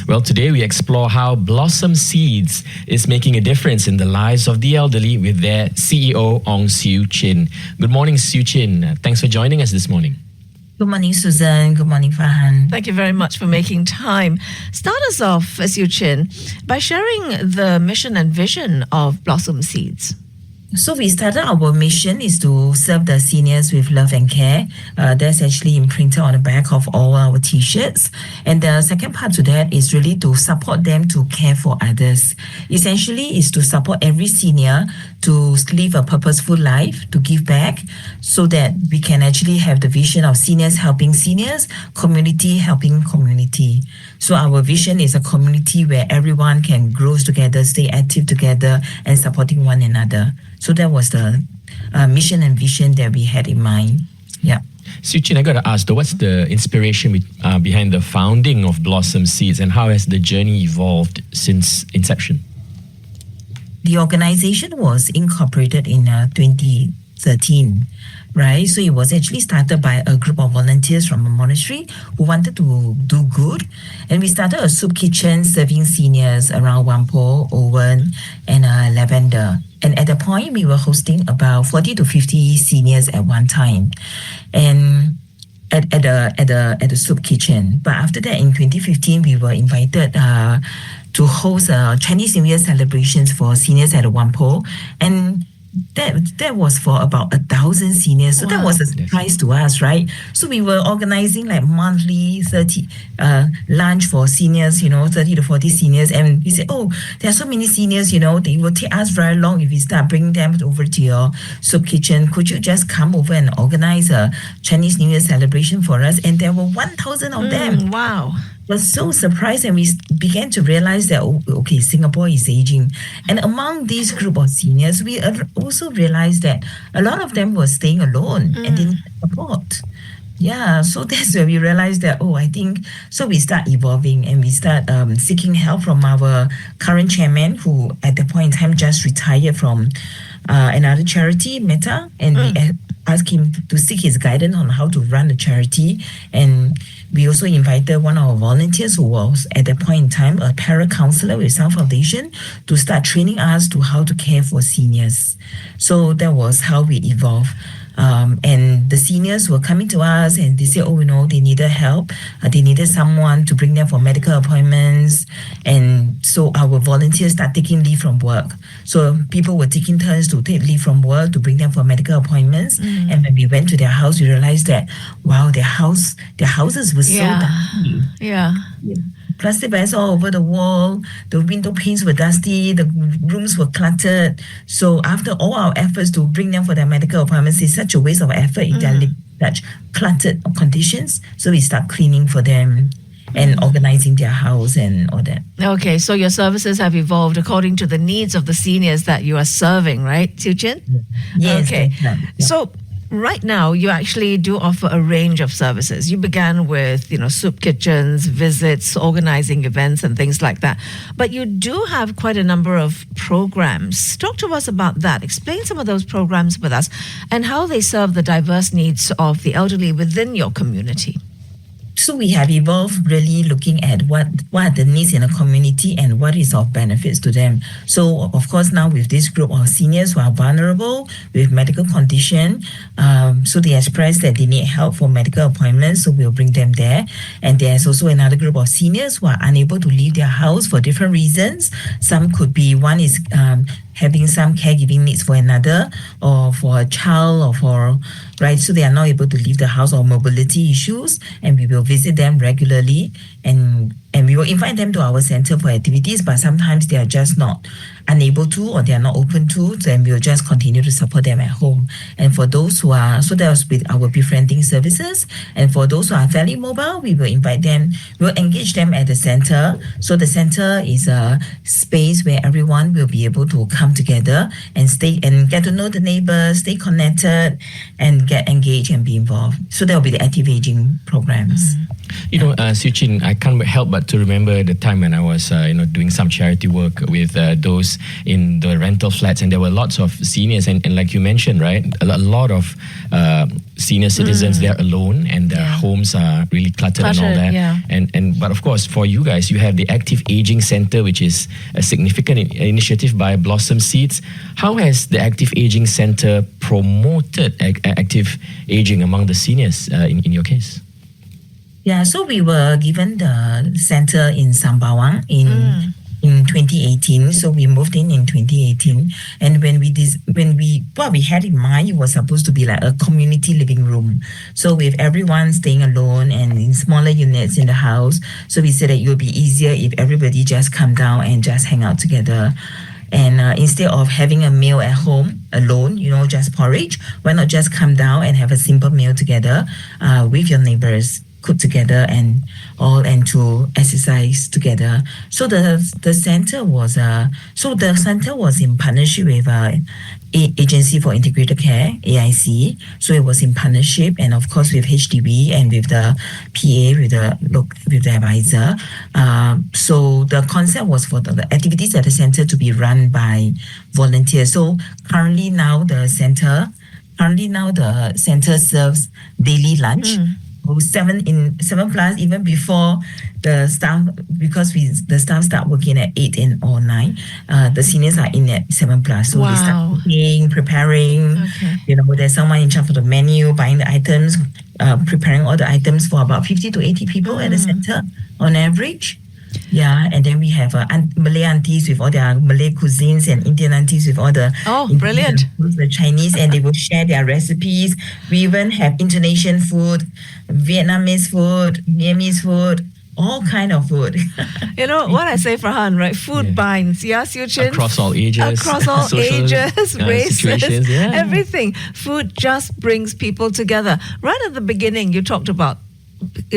Well, today we explore how Blossom Seeds is making a difference in the lives of the elderly with their CEO, Ong Siu Chin. Good morning, Siu Chin. Thanks for joining us this morning. Good morning, Susan. Good morning, Farhan. Thank you very much for making time. Start us off, Siu Chin, by sharing the mission and vision of Blossom Seeds. So we started our mission is to serve the seniors with love and care. That's actually imprinted on the back of all our t-shirts. And the second part to that is really to support them to care for others. Essentially is to support every senior to live a purposeful life, to give back, so that we can actually have the vision of seniors helping seniors, community helping community. So our vision is a community where everyone can grow together, stay active together, and supporting one another. So that was the mission and vision that we had in mind. Yeah. Siu Chin, I got to ask though, what's the inspiration behind the founding of Blossom Seeds, and how has the journey evolved since inception? The organization was incorporated in 2013. Right, so it was actually started by a group of volunteers from a monastery who wanted to do good, and we started a soup kitchen serving seniors around Whampoa, Owen, and Lavender. And at the point, we were hosting about 40 to 50 seniors at one time, and at the soup kitchen. But after that, in 2015, we were invited to host Chinese New Year celebrations for seniors at Whampoa, and that was for about 1,000 seniors. So that was a surprise to us, right? So we were organizing like monthly 30 lunch for seniors, 30 to 40 seniors. And we said, there are so many seniors, it will take us very long if we start bringing them over to your soup kitchen. Could you just come over and organize a Chinese New Year celebration for us? And there were 1,000 of them. Wow. Was so surprised, and we began to realize that Singapore is aging, and among this group of seniors we also realized that a lot of them were staying alone and didn't have support. So that's where we realized that I think so. We start evolving and we start seeking help from our current chairman, who at the point in time just retired from another charity, Meta, and we asked him to seek his guidance on how to run the charity. And we also invited one of our volunteers who was at that point in time a para-counselor with Sound Foundation to start training us to how to care for seniors. So that was how we evolved. And the seniors were coming to us and they said, they needed help. They needed someone to bring them for medical appointments. And so our volunteers started taking leave from work. So people were taking turns to take leave from work to bring them for medical appointments. And when we went to their house, we realized that, wow, their houses were so dirty. Yeah. Plastic bags all over the wall, the window panes were dusty, the rooms were cluttered. So after all our efforts to bring them for their medical appointments, it's such a waste of effort if they're living in such cluttered conditions. So we start cleaning for them and organizing their house and all that. Okay, so your services have evolved according to the needs of the seniors that you are serving, right, Siu Chin? Yes. Okay. Yeah. So right now, you actually do offer a range of services. You began with, soup kitchens, visits, organizing events and things like that. But you do have quite a number of programs. Talk to us about that. Explain some of those programs with us and how they serve the diverse needs of the elderly within your community. So we have evolved really looking at what are the needs in a community and what is of benefits to them. So of course now with this group of seniors who are vulnerable with medical condition, so they express that they need help for medical appointments, so we'll bring them there. And there's also another group of seniors who are unable to leave their house for different reasons. Some could be, one is having some caregiving needs for another, or for a child, or for, right? So they are not able to leave the house, or mobility issues, and we will visit them regularly, and we will invite them to our center for activities, but sometimes they are just not unable to, or they are not open to, then we'll just continue to support them at home. And for those who are, so that was with our befriending services, and for those who are fairly mobile, we will invite them, we'll engage them at the center. So the center is a space where everyone will be able to come together and stay and get to know the neighbors, stay connected, and get engaged and be involved. So there will be the active aging programs. You know, Siew Chin, I can't help but to remember the time when I was, doing some charity work with those in the rental flats, and there were lots of seniors, and like you mentioned, right, a lot of senior citizens they're alone, and their homes are really cluttered and all that. Yeah. But of course, for you guys, you have the Active Aging Center, which is a significant initiative by Blossom Seeds. How has the Active Aging Center promoted active aging among the seniors in your case? Yeah, so we were given the center in Sembawang in 2018. So we moved in 2018, and what we had in mind, it was supposed to be like a community living room. So with everyone staying alone and in smaller units in the house, so we said that it would be easier if everybody just come down and just hang out together. And instead of having a meal at home alone, just porridge, why not just come down and have a simple meal together with your neighbors, cook together and to exercise together. So the center was in partnership with Agency for Integrated Care, AIC. So it was in partnership, and of course with HDB and with the PA, with the advisor. So the concept was for the activities at the center to be run by volunteers. So currently now the center serves daily lunch. 7 plus, even before the staff, because the staff start working at 8 or 9. The seniors are in at 7 plus, so they start cooking, preparing. There's someone in charge of the menu, buying the items, preparing all the items for about 50 to 80 people at the center on average. Yeah, and then we have Malay aunties with all their Malay cuisines, and Indian aunties with all the brilliant foods, the Chinese, and they will share their recipes. We even have Indonesian food, Vietnamese food, Myanmarese food, all kind of food. What I say, Farhan, right? Food binds, Siew Chin? Across all ages. Across all ages, races, yeah. everything. Food just brings people together. Right at the beginning, you talked about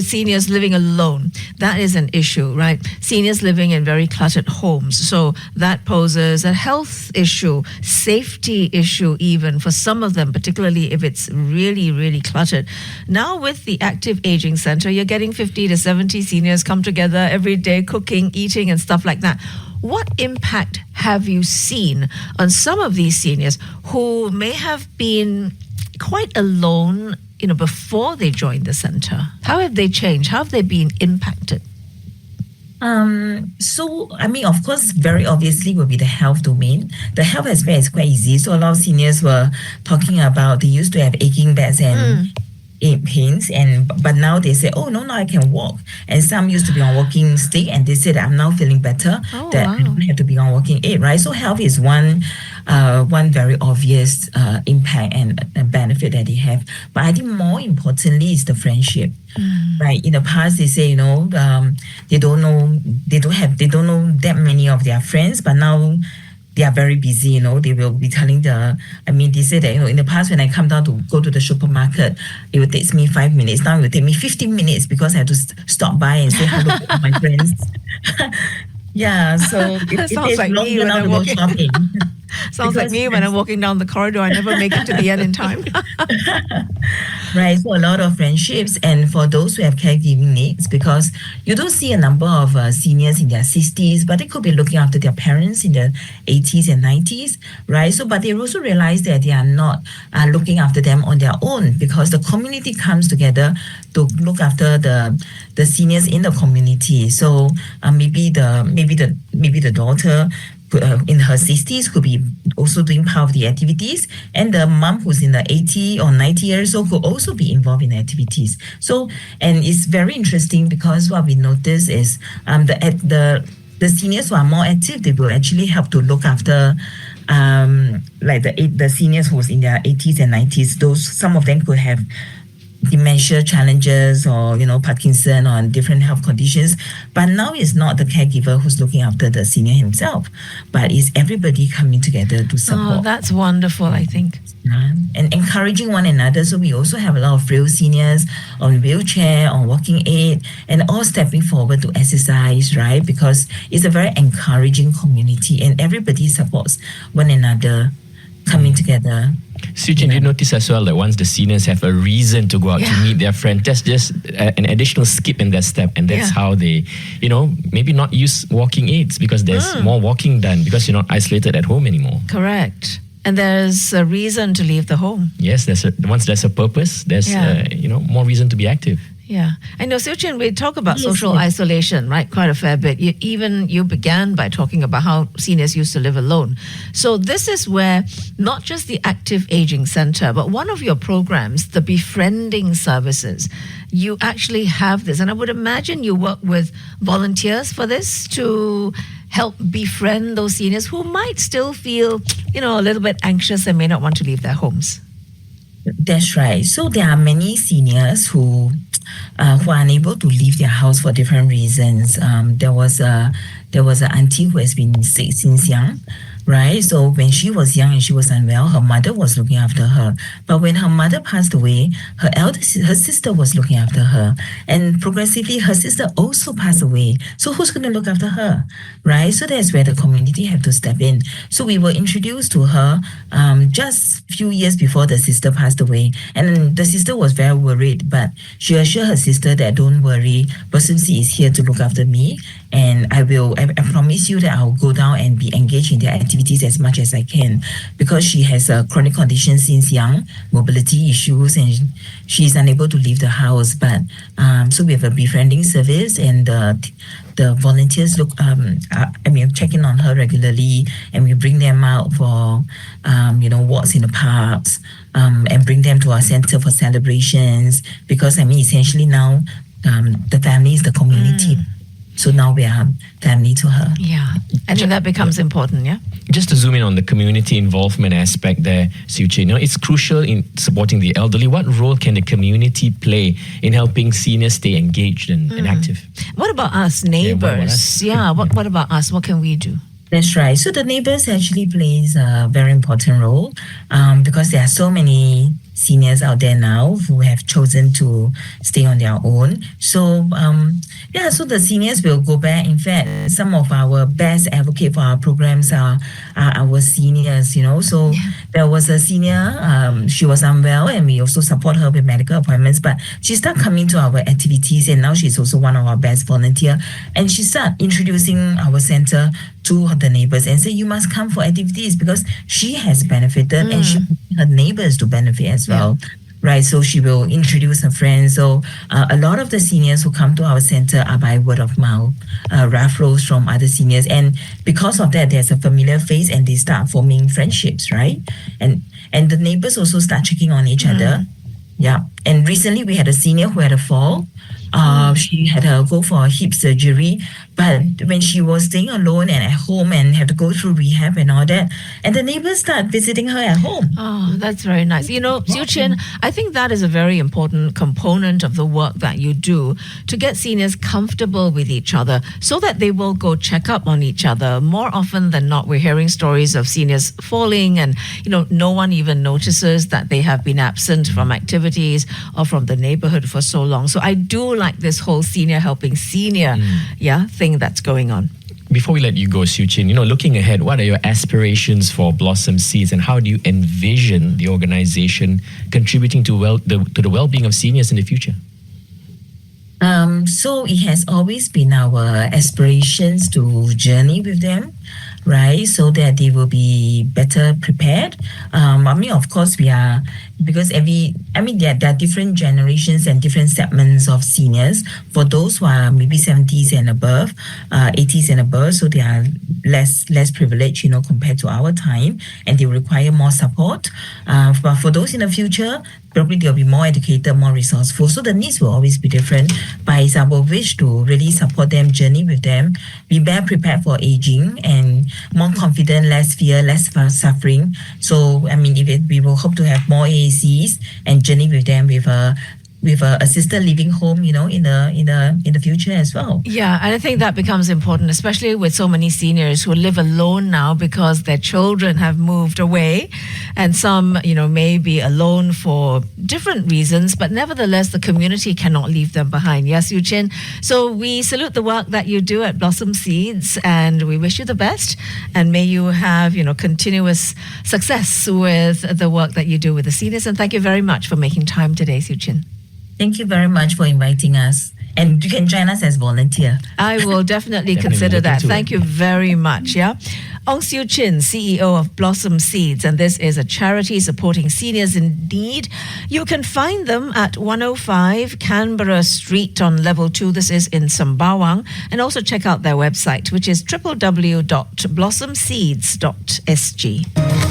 seniors living alone. That is an issue, right? Seniors living in very cluttered homes. So that poses a health issue, safety issue even for some of them, particularly if it's really, really cluttered. Now with the Active Aging Center, you're getting 50 to 70 seniors come together every day, cooking, eating and stuff like that. What impact have you seen on some of these seniors who may have been quite alone before they joined the center? How have they changed? How have they been impacted? Of course, very obviously will be the health domain. The health aspect is quite easy. So a lot of seniors were talking about they used to have aching backs and pains, but now they say, oh no, I can walk. And some used to be on walking stick, and they said I'm now feeling better, I don't have to be on walking aid, right? So health is one very obvious impact and benefit that they have. But I think more importantly is the friendship, right? In the past, they say they don't know that many of their friends, but now they are very busy, they will be telling they say that, in the past when I come down to go to the supermarket, it would take me 5 minutes. Now it will take me 15 minutes because I have to stop by and say hello to my friends. Yeah, so it sounds like me when I'm walking. Shopping. Sounds like me when I'm walking down the corridor. I never make it to the end in time. Right, so a lot of friendships, and for those who have caregiving needs, because you do see a number of seniors in their 60s, but they could be looking after their parents in their 80s and 90s, right? So, but they also realize that they are not looking after them on their own, because the community comes together to look after the seniors in the community. So maybe the daughter in her 60s could be also doing part of the activities, and the mom who's in the 80 or 90 years old could also be involved in activities. So, and it's very interesting because what we notice is the seniors who are more active, they will actually help to look after like the seniors who's in their 80s and 90s. Some of them could have dementia challenges or Parkinson or different health conditions, but now it's not the caregiver who's looking after the senior himself, but it's everybody coming together to support. That's wonderful, I think. And encouraging one another. So we also have a lot of frail seniors on wheelchair, on walking aid, and all stepping forward to exercise, right? Because it's a very encouraging community and everybody supports one another coming together. Suchin, you notice as well that once the seniors have a reason to go out to meet their friend, that's just an additional skip in their step, and that's how they, maybe not use walking aids because there's more walking done because you're not isolated at home anymore. Correct. And there's a reason to leave the home. Yes, once there's a purpose, there's more reason to be active. Yeah. I know, Suchin, we talk about social isolation, right? Quite a fair bit. You began by talking about how seniors used to live alone. So this is where not just the Active Aging Centre, but one of your programs, the befriending services, you actually have this. And I would imagine you work with volunteers for this to help befriend those seniors who might still feel, a little bit anxious and may not want to leave their homes. That's right. So there are many seniors who are unable to leave their house for different reasons. There was an auntie who has been sick since young, right? So when she was young and she was unwell, her mother was looking after her. But when her mother passed away, her sister was looking after her. And progressively, her sister also passed away. So who's going to look after her, right? So that's where the community had to step in. So we were introduced to her just a few years before the sister passed away. And the sister was very worried, but she assured her sister that don't worry, Person C is here to look after me. And I promise you that I'll go down and be engaged in their activities as much as I can, because she has a chronic condition since young, mobility issues, and she's unable to leave the house. But so we have a befriending service, and the volunteers check in on her regularly, and we bring them out for walks in the parks, and bring them to our center for celebrations, because essentially now the family is the community. So now we are family to her. Yeah, I think that becomes important, yeah? Just to zoom in on the community involvement aspect there, Suchin, it's crucial in supporting the elderly. What role can the community play in helping seniors stay engaged and active? What about us, neighbors? What about us? What can we do? That's right. So the neighbors actually plays a very important role because there are so many seniors out there now who have chosen to stay on their own. So so the seniors will go back. In fact, some of our best advocate for our programs are our seniors, So there was a senior, she was unwell, and we also support her with medical appointments, but she started coming to our activities, and now she's also one of our best volunteer. And she started introducing our center to the neighbors and say, you must come for activities, because she has benefited and she wants her neighbors to benefit as well. Right, so she will introduce her friends. So a lot of the seniors who come to our center are by word of mouth, referrals from other seniors, and because of that, there's a familiar face, and they start forming friendships, right? And the neighbors also start checking on each other. Yeah, and recently we had a senior who had a fall. She had to go for a hip surgery, but when she was staying alone and at home and had to go through rehab and all that, and the neighbors start visiting her at home. Oh, that's very nice. Suchin, I think that is a very important component of the work that you do to get seniors comfortable with each other so that they will go check up on each other. More often than not, we're hearing stories of seniors falling and, no one even notices that they have been absent from activities or from the neighborhood for so long. So I do like this whole senior helping senior thing that's going on. Before we let you go, Suchin, looking ahead, what are your aspirations for Blossom Seeds, and how do you envision the organization contributing to the well-being of seniors in the future? So it has always been our aspirations to journey with them, right? So that they will be better prepared. Of course, we are, because there are different generations and different segments of seniors. For those who are maybe 70s and above, 80s and above, so they are less privileged, compared to our time, and they require more support. But for those in the future, probably they'll be more educated, more resourceful. So the needs will always be different. But it's our wish to really support them, journey with them, be better prepared for aging, and more confident, less fear, less suffering. So, we will hope to have more AACs and journey with them with with a assisted living home, in the future as well. Yeah, and I think that becomes important, especially with so many seniors who live alone now because their children have moved away, and some, may be alone for different reasons, but nevertheless, the community cannot leave them behind. Yes, Yu Chin. So we salute the work that you do at Blossom Seeds, and we wish you the best, and may you have, continuous success with the work that you do with the seniors. And thank you very much for making time today, Yu Chin. Thank you very much for inviting us. And you can join us as volunteer. I will definitely consider that. Thank you very much. Yeah. Ong Siu Chin, CEO of Blossom Seeds, and this is a charity supporting seniors in need. You can find them at 105 Canberra Street on level 2. This is in Sembawang. And also check out their website, which is www.blossomseeds.sg.